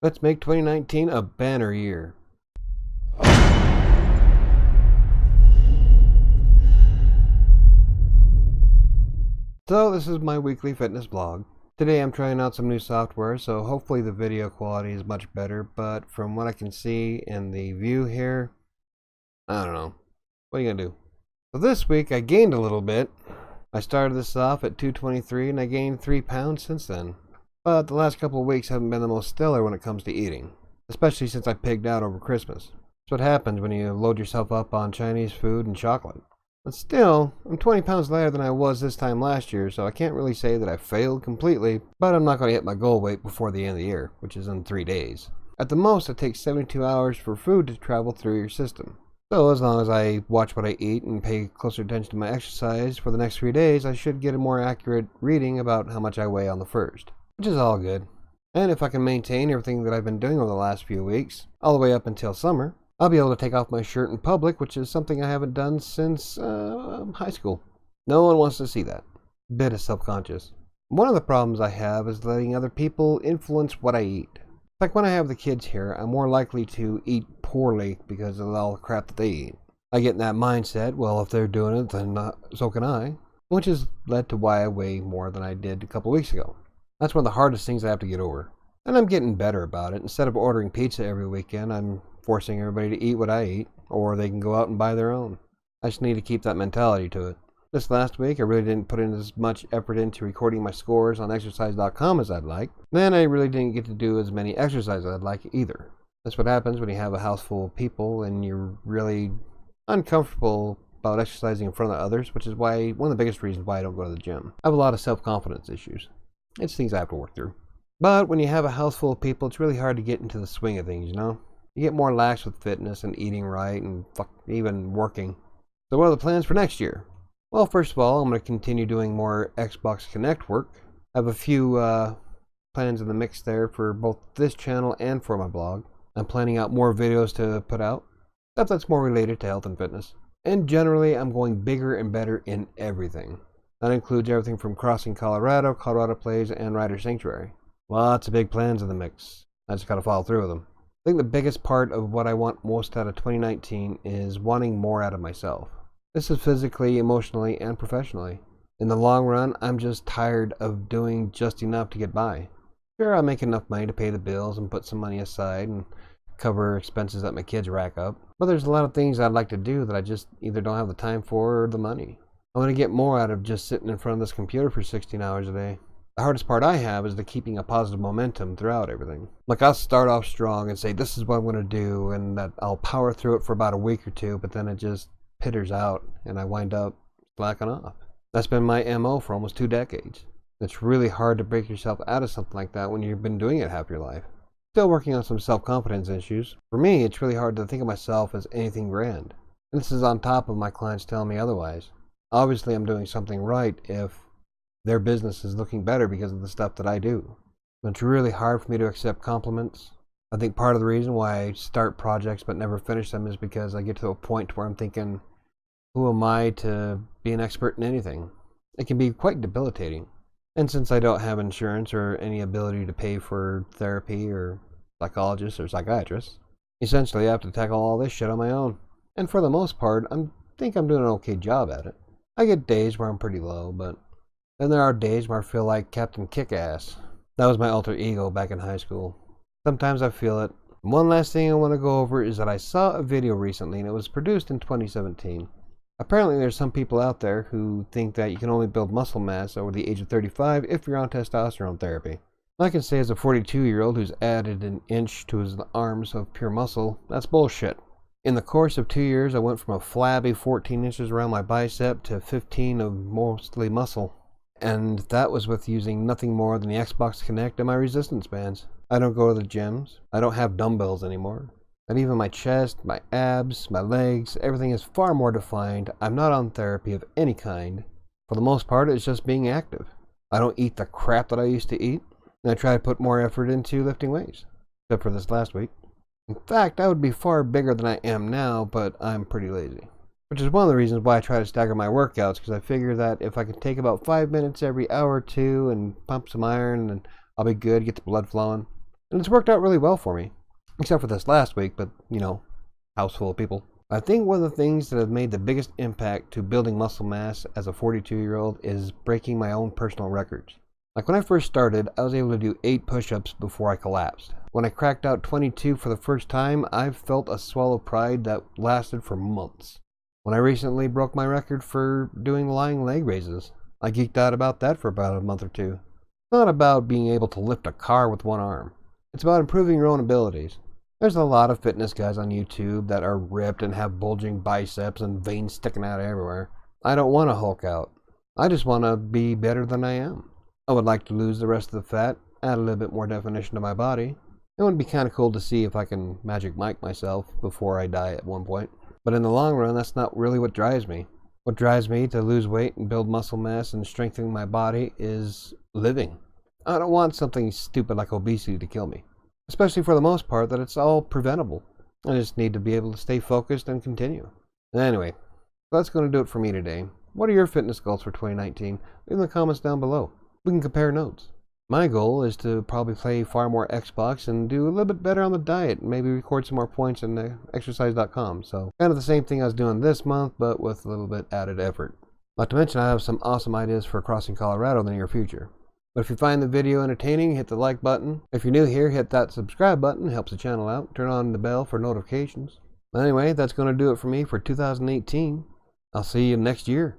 Let's make 2019 a banner year. So this is my weekly fitness blog. Today I'm trying out some new software, so hopefully the video quality is much better, but from what I can see in the view here, I don't know. What are you gonna do? So this week I gained a little bit. I started this off at 223 and I gained 3 pounds since then. But the last couple of weeks haven't been the most stellar when it comes to eating, especially since I pigged out over Christmas. That's what happens when you load yourself up on Chinese food and chocolate. But still, I'm 20 pounds lighter than I was this time last year, so I can't really say that I failed completely, but I'm not going to hit my goal weight before the end of the year, which is in 3 days. At the most, it takes 72 hours for food to travel through your system. So as long as I watch what I eat and pay closer attention to my exercise for the next 3 days, I should get a more accurate reading about how much I weigh on the first, which is all good. And if I can maintain everything that I've been doing over the last few weeks, all the way up until summer, I'll be able to take off my shirt in public, which is something I haven't done since high school. No one wants to see that. Bit of self-conscious. One of the problems I have is letting other people influence what I eat. Like when I have the kids here, I'm more likely to eat poorly because of all the crap that they eat. I get in that mindset, well, if they're doing it, then so can I, which has led to why I weigh more than I did a couple weeks ago. That's one of the hardest things I have to get over. And I'm getting better about it. Instead of ordering pizza every weekend, I'm forcing everybody to eat what I eat, or they can go out and buy their own. I just need to keep that mentality to it. This last week, I really didn't put in as much effort into recording my scores on exercise.com as I'd like. Then I really didn't get to do as many exercises as I'd like either. That's what happens when you have a house full of people and you're really uncomfortable about exercising in front of others, which is why one of the biggest reasons why I don't go to the gym. I have a lot of self-confidence issues. It's things I have to work through. But when you have a house full of people, it's really hard to get into the swing of things, you know? You get more lax with fitness and eating right and even working. So what are the plans for next year? Well, first of all, I'm going to continue doing more Xbox Connect work. I have a few plans in the mix there for both this channel and for my blog. I'm planning out more videos to put out, stuff that's more related to health and fitness. And generally, I'm going bigger and better in everything. That includes everything from Crossing Colorado, Colorado Plays, and Rider Sanctuary. Lots of big plans in the mix. I just got to follow through with them. I think the biggest part of what I want most out of 2019 is wanting more out of myself. This is physically, emotionally, and professionally. In the long run, I'm just tired of doing just enough to get by. Sure, I make enough money to pay the bills and put some money aside and cover expenses that my kids rack up. But there's a lot of things I'd like to do that I just either don't have the time for or the money. I want to get more out of just sitting in front of this computer for 16 hours a day. The hardest part I have is the keeping a positive momentum throughout everything. Like I'll start off strong and say this is what I'm going to do and that I'll power through it for about a week or two, but then it just pitters out and I wind up slacking off. That's been my MO for almost 2 decades. It's really hard to break yourself out of something like that when you've been doing it half your life. Still working on some self-confidence issues. For me, it's really hard to think of myself as anything grand. And this is on top of my clients telling me otherwise. Obviously, I'm doing something right if their business is looking better because of the stuff that I do. It's really hard for me to accept compliments. I think part of the reason why I start projects but never finish them is because I get to a point where I'm thinking, who am I to be an expert in anything? It can be quite debilitating. And since I don't have insurance or any ability to pay for therapy or psychologists or psychiatrists, essentially I have to tackle all this shit on my own. And for the most part, I think I'm doing an okay job at it. I get days where I'm pretty low, but then there are days where I feel like Captain Kick-Ass. That was my alter ego back in high school. Sometimes I feel it. One last thing I want to go over is that I saw a video recently and it was produced in 2017. Apparently there's some people out there who think that you can only build muscle mass over the age of 35 if you're on testosterone therapy. I can say as a 42-year-old who's added an inch to his arms of pure muscle, that's bullshit. In the course of 2 years, I went from a flabby 14 inches around my bicep to 15 of mostly muscle. And that was with using nothing more than the Xbox Connect and my resistance bands. I don't go to the gyms. I don't have dumbbells anymore. And even my chest, my abs, my legs, everything is far more defined. I'm not on therapy of any kind. For the most part, it's just being active. I don't eat the crap that I used to eat. And I try to put more effort into lifting weights. Except for this last week. In fact, I would be far bigger than I am now, but I'm pretty lazy. Which is one of the reasons why I try to stagger my workouts, because I figure that if I can take about 5 minutes every hour or two and pump some iron, then I'll be good, get the blood flowing. And it's worked out really well for me. Except for this last week, but, house full of people. I think one of the things that have made the biggest impact to building muscle mass as a 42-year-old is breaking my own personal records. Like when I first started, I was able to do 8 push-ups before I collapsed. When I cracked out 22 for the first time, I felt a swell of pride that lasted for months. When I recently broke my record for doing lying leg raises, I geeked out about that for about a month or two. It's not about being able to lift a car with one arm. It's about improving your own abilities. There's a lot of fitness guys on YouTube that are ripped and have bulging biceps and veins sticking out everywhere. I don't want to Hulk out. I just want to be better than I am. I would like to lose the rest of the fat, add a little bit more definition to my body. It would be kind of cool to see if I can Magic Mike myself before I die at one point. But in the long run, that's not really what drives me. What drives me to lose weight and build muscle mass and strengthen my body is living. I don't want something stupid like obesity to kill me. Especially for the most part that it's all preventable. I just need to be able to stay focused and continue. Anyway, that's going to do it for me today. What are your fitness goals for 2019? Leave in the comments down below. We can compare notes. My goal is to probably play far more Xbox and do a little bit better on the diet and maybe record some more points in exercise.com. So kind of the same thing I was doing this month, but with a little bit added effort. Not to mention I have some awesome ideas for crossing Colorado in the near future. But if you find the video entertaining, hit the like button. If you're new here, hit that subscribe button. It helps the channel out. Turn on the bell for notifications. Anyway, that's going to do it for me for 2018. I'll see you next year.